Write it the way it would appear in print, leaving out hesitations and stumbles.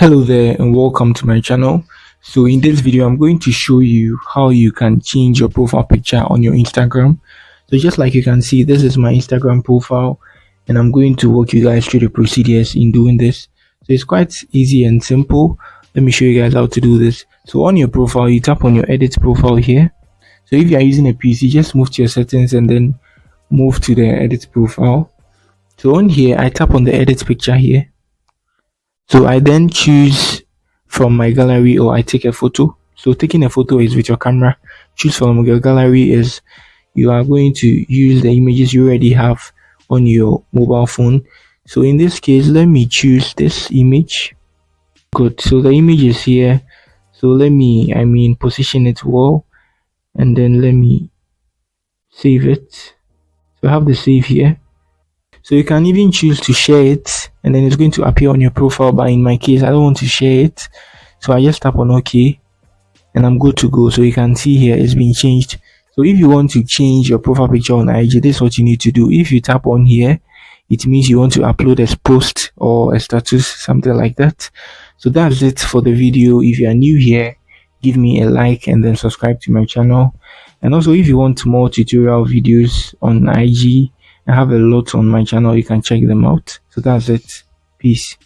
Hello there and welcome to my channel. So in this video I'm going to show you how you can change your profile picture on your Instagram. So just like you can see, this is my Instagram profile and I'm going to walk you guys through the procedures in doing this. So it's quite easy and simple. Let me show you guys how to do this. So on your profile, you tap on your edit profile here. So if you are using a PC, just move to your settings and then move to the edit profile. So on here, I tap on the edit picture here. So I then choose from my gallery or I take a photo. So taking a photo is with your camera. Choose from your gallery is you are going to use the images you already have on your mobile phone. So in this case, let me choose this image. Good. So the image is here. So let me, position it well, and then let me save it. So I have the save here. So you can even choose to share it and then it's going to appear on your profile, but in my case I don't want to share it, so I just tap on OK and I'm good to go. So you can see here it's been changed. So if you want to change your profile picture on IG, this is what you need to do. If you tap on here, it means you want to upload a post or a status, something like that. So that's it for the video. If you are new here, give me a like and then subscribe to my channel. And also if you want more tutorial videos on IG, I have a lot on my channel, you can check them out. So that's it. Peace.